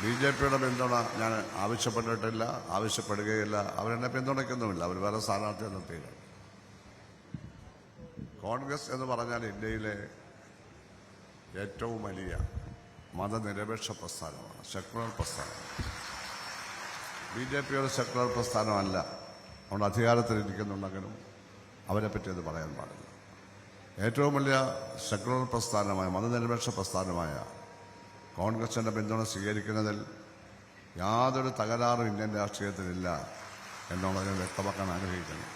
BJPയുടെ പിന്തുണ ഞാൻ ആവശ്യപ്പെട്ടിട്ടില്ല, ആവശ്യപ്പെടുകയില്ല. അവരെന്നെ പിന്തുണയ്ക്കുന്നുമില്ല. അവർ വേറെ സ്ഥാനാർത്ഥിയെ നിർത്തിയില്ല. കോൺഗ്രസ് എന്ന് പറഞ്ഞാൽ ഇന്ത്യയിലെ ഏറ്റവും വലിയ മതനിരപേക്ഷ പ്രസ്ഥാനമാണ്, സെക്കുലർ പ്രസ്ഥാനം. BJP ഒരു സെക്കുലർ പ്രസ്ഥാനമല്ല. അതുകൊണ്ട് അധികാരത്തിലിരിക്കുന്നുണ്ടെങ്കിലും അവരെപ്പറ്റി അത് പറയാൻ പാടില്ല. ഏറ്റവും വലിയ സെക്കുലർ പ്രസ്ഥാനമായ മതനിരപേക്ഷ പ്രസ്ഥാനമായ കോൺഗ്രസിൻ്റെ പിന്തുണ സ്വീകരിക്കുന്നതിൽ യാതൊരു തകരാറും ഇന്ത്യൻ രാഷ്ട്രീയത്തിലില്ല എന്നുള്ളത് ഞാൻ വ്യക്തമാക്കാൻ ആഗ്രഹിക്കുന്നു.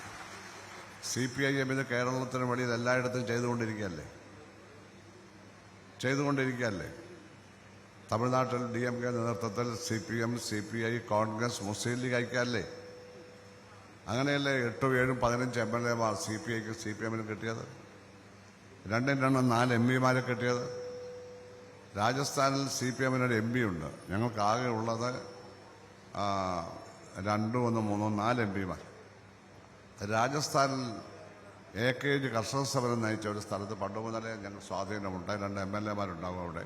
CPIM ഇത് കേരളത്തിന് വെളിയിൽ എല്ലായിടത്തും ചെയ്തുകൊണ്ടിരിക്കുകയല്ലേ. തമിഴ്നാട്ടിൽ DMK നേതൃത്വത്തിൽ CPM, CPI, കോൺഗ്രസ്, മുസ്ലിം ലീഗ് ഐക്യമല്ലേ. അങ്ങനെയല്ലേ 8, 7, 15 MLA-മാർ CPIക്ക് CPM-ന് കിട്ടിയത്. 2 4 MP-മാരെ കിട്ടിയത്. രാജസ്ഥാനിൽ CPM-നൊരു MP ഉണ്ട്. ഞങ്ങൾക്കാകെ ഉള്ളത് 2, 1, 3, 4 MP-മാർ. രാജസ്ഥാനിൽ AKG കർഷക സമരം നയിച്ച ഒരു സ്ഥലത്ത് പണ്ട് മുതലേ ഞങ്ങൾ സ്വാധീനമുണ്ട്. 2 MLA-മാരുണ്ടാകും അവിടെ.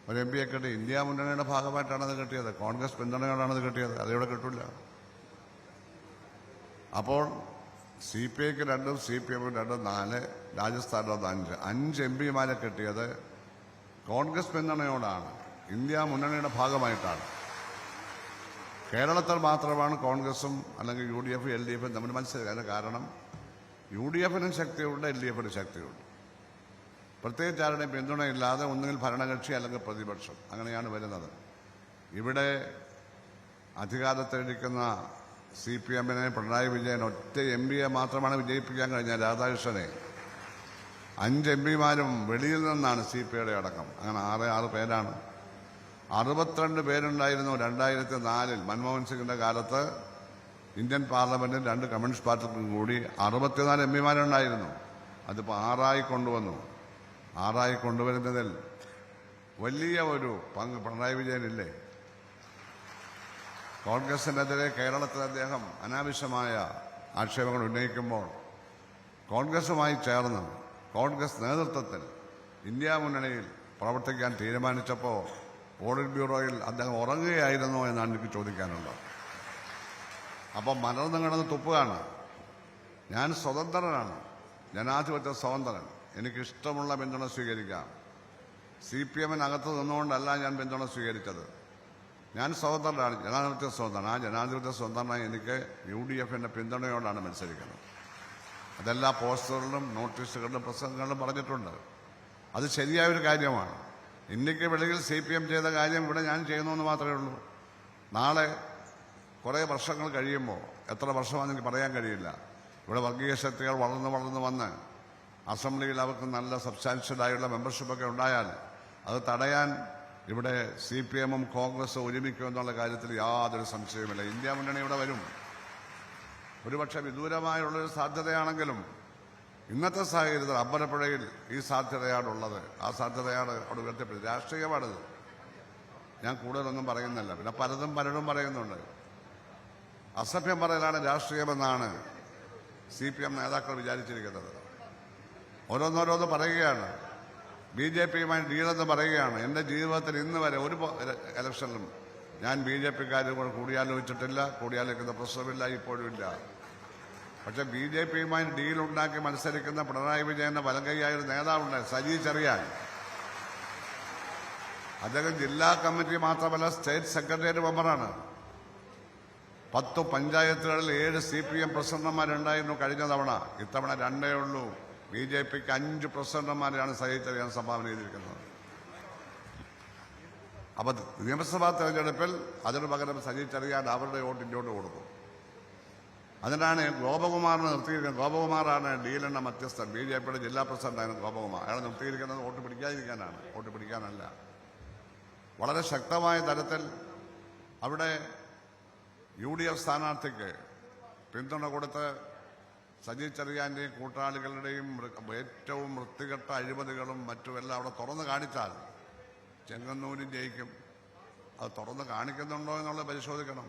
ഒരു MP-യെ കിട്ടി. ഇന്ത്യ മുന്നണിയുടെ ഭാഗമായിട്ടാണത് കിട്ടിയത്. കോൺഗ്രസ് പിന്തുണയോടാണത് കിട്ടിയത്. അതിവിടെ കിട്ടില്ല. അപ്പോൾ CPIക്ക് 2, CPM-ന് 2, 4, രാജസ്ഥാനിൽ 5 MP-മാരെ കിട്ടിയത് കോൺഗ്രസ് പിന്തുണയോടാണ്, ഇന്ത്യ മുന്നണിയുടെ ഭാഗമായിട്ടാണ്. കേരളത്തിൽ മാത്രമാണ് കോൺഗ്രസും അല്ലെങ്കിൽ UDF, LDF തമ്മിൽ മത്സരം. അതിന് കാരണം UDF-നും ശക്തിയുണ്ട്, LDF-നും ശക്തിയുണ്ട്. പ്രത്യേകിച്ച് ആരുടെയും പിന്തുണയില്ലാതെ ഒന്നുകിൽ ഭരണകക്ഷി അല്ലെങ്കിൽ പ്രതിപക്ഷം, അങ്ങനെയാണ് വരുന്നത്. ഇവിടെ അധികാരത്തിലിരിക്കുന്ന CPM-നെ പിണറായി വിജയൻ ഒറ്റ MP-യെ മാത്രമാണ് വിജയിപ്പിക്കാൻ കഴിഞ്ഞത്, രാധാകൃഷ്ണനെ. 5 MP-മാരും വെളിയിൽ നിന്നാണ്, CPI-യുടെ അടക്കം. അങ്ങനെ 6 പേരാണ്. 62 പേരുണ്ടായിരുന്നു 2004-ൽ മൻമോഹൻ സിംഗിന്റെ കാലത്ത്. ഇന്ത്യൻ പാർലമെന്റിൽ 2 കമ്മ്യൂണിസ്റ്റ് പാർട്ടികൾക്കും കൂടി 64 MP-മാരുണ്ടായിരുന്നു. അതിപ്പോൾ 6 കൊണ്ടുവന്നു. 6 കൊണ്ടുവരുന്നതിൽ വലിയ ഒരു പങ്ക് പിണറായി വിജയനില്ലേ. കോൺഗ്രസിനെതിരെ കേരളത്തിൽ അദ്ദേഹം അനാവശ്യമായ ആക്ഷേപങ്ങൾ ഉന്നയിക്കുമ്പോൾ കോൺഗ്രസുമായി ചേർന്ന് കോൺഗ്രസ് നേതൃത്വത്തിൽ ഇന്ത്യ മുന്നണിയിൽ പ്രവർത്തിക്കാൻ തീരുമാനിച്ചപ്പോൾ ഓഡിറ്റ് ബ്യൂറോയിൽ അദ്ദേഹം ഉറങ്ങുകയായിരുന്നോ എന്നാണ് എനിക്ക് ചോദിക്കാനുള്ളത്. അപ്പം മലർന്നു കിടന്ന് തുപ്പുകയാണ്. ഞാൻ സ്വതന്ത്രനാണ്, ജനാധിപത്യ സ്വതന്ത്രൻ. എനിക്കിഷ്ടമുള്ള പിന്തുണ സ്വീകരിക്കാം. CPM-നകത്ത് നിന്നുകൊണ്ടല്ല ഞാൻ പിന്തുണ സ്വീകരിച്ചത്. ഞാൻ സ്വതന്ത്രനാണ്, ജനാധിപത്യ സ്വതന്ത്രൻ. ആ ജനാധിപത്യ സ്വതന്ത്രനായി എനിക്ക് UDF-ന്റെ പിന്തുണയോടാണ് മത്സരിക്കുന്നത്. അതെല്ലാ പോസ്റ്ററുകളിലും നോട്ടീസുകളിലും പ്രസംഗങ്ങളിലും പറഞ്ഞിട്ടുണ്ട്. അത് ശരിയായൊരു കാര്യമാണ്. ഇന്ത്യക്ക് വെളിയിൽ CPM ചെയ്ത കാര്യം ഇവിടെ ഞാൻ ചെയ്യുന്നു എന്ന് മാത്രമേ ഉള്ളൂ. നാളെ കുറേ വർഷങ്ങൾ കഴിയുമ്പോൾ, എത്ര വർഷമാണെന്ന് എനിക്ക് പറയാൻ കഴിയില്ല, ഇവിടെ വർഗീയ ശക്തികൾ വളർന്നു വന്ന് അസംബ്ലിയിൽ അവർക്ക് നല്ല സബ്സ്റ്റാൻഷ്യലായുള്ള മെമ്പർഷിപ്പൊക്കെ ഉണ്ടായാൽ അത് തടയാൻ ഇവിടെ CPM-ഉം കോൺഗ്രസും ഒരുമിക്കുമെന്നുള്ള കാര്യത്തിൽ യാതൊരു സംശയവുമില്ല. ഇന്ത്യ മുന്നണി ഇവിടെ വരും. ഒരുപക്ഷെ വിദൂരമായുള്ളൊരു സാധ്യതയാണെങ്കിലും ഇന്നത്തെ സാഹചര്യത്തിൽ അമ്പലപ്പുഴയിൽ ഈ സാധ്യതയാണുള്ളത്. ആ സാധ്യതയാണ് അവിടെ ഉയർത്തിപ്പിടിച്ചത്. രാഷ്ട്രീയമാണത്. ഞാൻ കൂടുതലൊന്നും പറയുന്നില്ല. പിന്നെ പലരും പറയുന്നുണ്ട്. അസഭ്യം പറയലാണ് രാഷ്ട്രീയമെന്നാണ് CPM നേതാക്കൾ വിചാരിച്ചിരിക്കുന്നത്. ഓരോന്നോരോന്ന് പറയുകയാണ്. BJP-യുമായി ഡീലെന്ന് പറയുകയാണ്. എൻ്റെ ജീവിതത്തിൽ ഇന്ന് വരെ ഒരു ഇലക്ഷനിലും ഞാൻ BJP-ക്കാരുമായി കൂടിയാലോചിച്ചിട്ടില്ല, കൂടിയാലോചിക്കുന്ന പ്രശ്നമില്ല, ഇപ്പോഴും ഇല്ല. പക്ഷെ BJP-യുമായി ഡീലുണ്ടാക്കി മത്സരിക്കുന്ന പിണറായി വിജയന്റെ വലങ്കൈയായ ഒരു നേതാവുണ്ട്, സജി ചെറിയാൻ. അദ്ദേഹം ജില്ലാ കമ്മിറ്റി മാത്രമല്ല, സ്റ്റേറ്റ് സെക്രട്ടേറിയറ്റ് മെമ്പറാണ്. 10 പഞ്ചായത്തുകളിൽ 7 CPM പ്രസിഡന്റുമാരുണ്ടായിരുന്നു കഴിഞ്ഞ തവണ. ഇത്തവണ 2 ഉള്ളൂ. BJP-ക്ക് 5 പ്രസിഡന്റുമാരെയാണ് സജി ചെറിയാൻ സംഭാവന ചെയ്തിരിക്കുന്നത്. അപ്പൊ നിയമസഭാ തെരഞ്ഞെടുപ്പിൽ അതിനു പകരം സജി ചെറിയാൻ അവരുടെ വോട്ട് ഇങ്ങോട്ട് കൊടുക്കും. അതിനാണ് ഗോപകുമാറിനെ നിർത്തിയിരിക്കുന്നത്. ഗോപകുമാറാണ് ഡീലിന്റെ മധ്യസ്ഥൻ. BJP-യുടെ ജില്ലാ പ്രസിഡന്റായിരുന്നു ഗോപകുമാർ. അയാളെ നിർത്തിയിരിക്കുന്നത് വോട്ട് പിടിക്കാതിരിക്കാനാണ്, വോട്ട് പിടിക്കാനല്ല. വളരെ ശക്തമായ തരത്തിൽ അവിടെ UDF സ്ഥാനാർത്ഥിക്ക് പിന്തുണ കൊടുത്ത് സജി ചെറിയാന്റെയും കൂട്ടാളികളുടെയും ഏറ്റവും വൃത്തികെട്ട അഴിമതികളും മറ്റുമെല്ലാം അവിടെ തുറന്നു കാണിച്ചാൽ ചെങ്ങന്നൂരും ജയിക്കും. അത് തുറന്ന് കാണിക്കുന്നുണ്ടോ എന്നുള്ളത് പരിശോധിക്കണം.